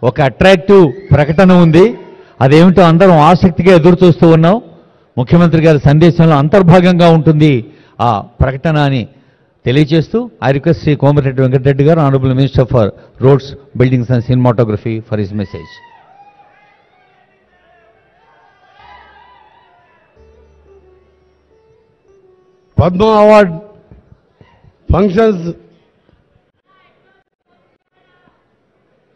ఒక అట్రాక్టివ్ ప్రకటన ఉంది. అదేమిటో అందరం ఆసక్తిగా ఎదురు చూస్తూ ఉన్నాం. ముఖ్యమంత్రి గారి సందేశంలో అంతర్భాగంగా ఉంటుంది ఆ ప్రకటన అని తెలియజేస్తూ ఐ రిక్వెస్ట్ శ్రీ కోమటిరెడ్డి వెంకటరెడ్డి గారు, honourable minister for roads, buildings and cinematography for his message. Padma award functions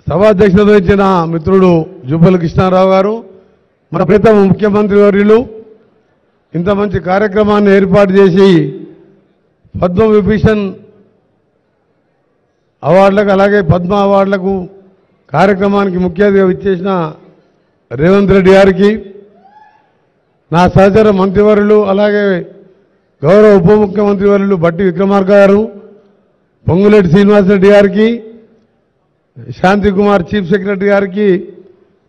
సభాధ్యక్షత వహించిన మిత్రుడు జుబ్బల కృష్ణారావు గారు, మన ప్రీతమ ముఖ్యమంత్రి వర్యులు ఇంత మంచి కార్యక్రమాన్ని ఏర్పాటు చేసి పద్మ విభూషణ్ అవార్డులకు అలాగే పద్మ అవార్డులకు కార్యక్రమానికి ముఖ్య అతిథిగా విచ్చేసిన రేవంత్ రెడ్డి గారికి, నా సహచర మంత్రివర్యులు అలాగే గౌరవ ఉప ముఖ్యమంత్రి వర్యులు బట్టి విక్రమార్క గారు, పొంగులేటి శ్రీనివాసరెడ్డి గారికి, శాంతి కుమార్ చీఫ్ సెక్రటరీ గారికి,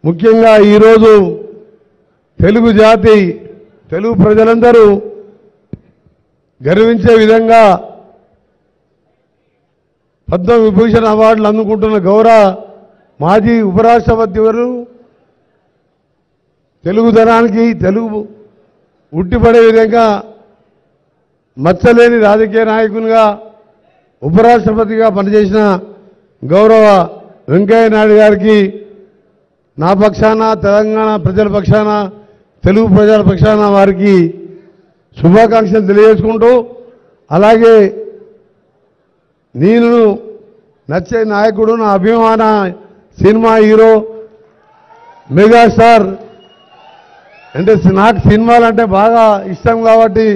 ముఖ్యంగా ఈరోజు తెలుగు జాతి తెలుగు ప్రజలందరూ గర్వించే విధంగా పద్మ విభూషణ్ అవార్డులు అందుకుంటున్న గౌరవ మాజీ ఉపరాష్ట్రపతి వారు తెలుగుదనానికి తెలుగు ఉట్టిపడే విధంగా మచ్చలేని రాజకీయ నాయకునిగా ఉపరాష్ట్రపతిగా పనిచేసిన గౌరవ వెంకయ్య నాయుడు గారికి నా పక్షాన, తెలంగాణ ప్రజల పక్షాన, తెలుగు ప్రజల పక్షాన వారికి శుభాకాంక్షలు తెలియజేసుకుంటూ, అలాగే నేను నచ్చే నాయకుడు, నా అభిమాన సినిమా హీరో మెగాస్టార్, అంటే నాకు సినిమాలంటే బాగా ఇష్టం కాబట్టి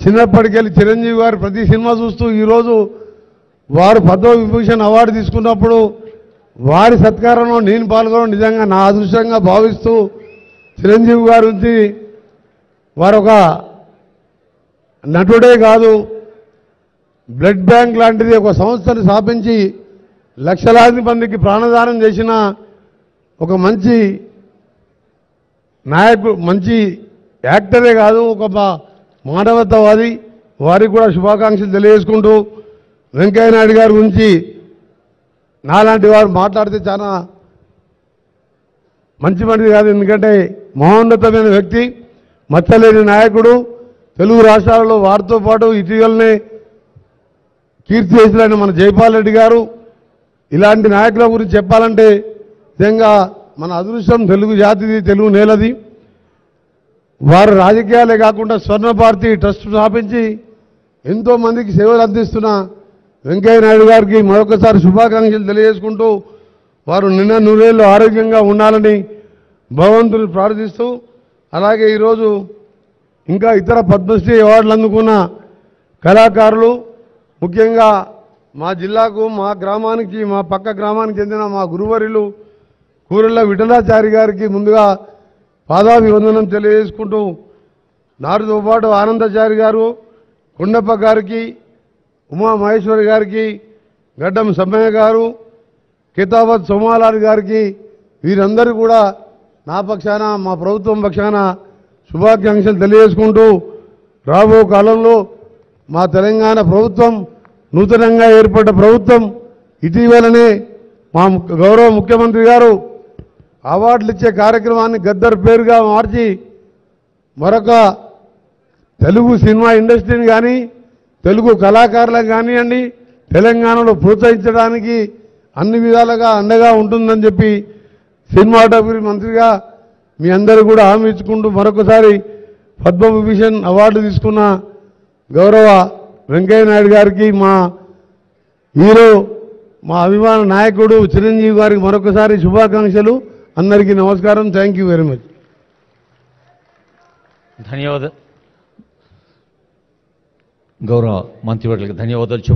చిన్నప్పటికెళ్ళి చిరంజీవి గారు ప్రతి సినిమా చూస్తూ ఈరోజు వారు పద్మ విభూషణ్ అవార్డు తీసుకున్నప్పుడు వారి సత్కారంలో నేను పాల్గొనడం నిజంగా నా అదృష్టంగా భావిస్తూ, చిరంజీవి గారి నుంచి వారు ఒక నటుడే కాదు, బ్లడ్ బ్యాంక్ లాంటిది ఒక సంస్థను స్థాపించి లక్షలాది మందికి ప్రాణదానం చేసిన ఒక మంచి నాయకుడు, మంచి యాక్టరే కాదు, ఒక మానవతావాది. వారికి కూడా శుభాకాంక్షలు తెలియజేసుకుంటూ, వెంకయ్య నాయుడు గారి గురించి నాలాంటి వారు మాట్లాడితే చాలా మంచి మనిషి కాదు, ఎందుకంటే మహోన్నతమైన వ్యక్తి, మచ్చలేని నాయకుడు. తెలుగు రాష్ట్రాలలో వారితో పాటు ఇటీవలనే కీర్తి చేసిన మన జైపాల్ రెడ్డి గారు. ఇలాంటి నాయకుల గురించి చెప్పాలంటే నిజంగా మన అదృష్టం, తెలుగు జాతిది, తెలుగు నేలది. వారు రాజకీయాలే కాకుండా స్వర్ణ భారతి ట్రస్ట్ స్థాపించి ఎంతో మందికి సేవలు అందిస్తున్న వెంకయ్య నాయుడు గారికి మరొకసారి శుభాకాంక్షలు తెలియజేసుకుంటూ, వారు నిన్న నూరేళ్ళు ఆరోగ్యంగా ఉండాలని భగవంతుని ప్రార్థిస్తూ, అలాగే ఈరోజు ఇంకా ఇతర పద్మశ్రీ అవార్డులు అందుకున్న కళాకారులు, ముఖ్యంగా మా జిల్లాకు, మా గ్రామానికి, మా పక్క గ్రామానికి చెందిన మా గురువర్యులు కూరెళ్ళ విఠలాచారి గారికి ముందుగా పాదాభివందనం తెలియజేసుకుంటూ, నారుతో పాటు ఆనందాచారి గారు, కొండప్ప గారికి, ఉమా మహేశ్వరి గారికి, గడ్డం సమ్మయ్య గారు, కితాబత్ సోమాలాల్ గారికి, వీరందరూ కూడా నా పక్షాన, మా ప్రభుత్వం పక్షాన శుభాకాంక్షలు తెలియజేసుకుంటూ, రాబో కాలంలో మా తెలంగాణ ప్రభుత్వం నూతనంగా ఏర్పడ్డ ప్రభుత్వం ఇటీవలనే మా గౌరవ ముఖ్యమంత్రి గారు అవార్డులు ఇచ్చే కార్యక్రమాన్ని గద్దర్ పేరుగా మార్చి మరొక తెలుగు సినిమా ఇండస్ట్రీని కానీ, తెలుగు కళాకారులకు కానివ్వండి, తెలంగాణలో ప్రోత్సహించడానికి అన్ని విధాలుగా అండగా ఉంటుందని చెప్పి సినిమాటోగ్రఫీ మంత్రిగా మీ అందరూ కూడా హామీ ఇచ్చుకుంటూ, మరొకసారి పద్మవిభూషణ్ అవార్డు తీసుకున్న గౌరవ వెంకయ్య నాయుడు గారికి, మా హీరో, మా అభిమాన నాయకుడు చిరంజీవి గారికి మరొకసారి శుభాకాంక్షలు. అందరికీ నమస్కారం. Thank you very much. ధన్యవాదాలు గౌరవ మంత్రివర్యులకు, ధన్యవాదాలు.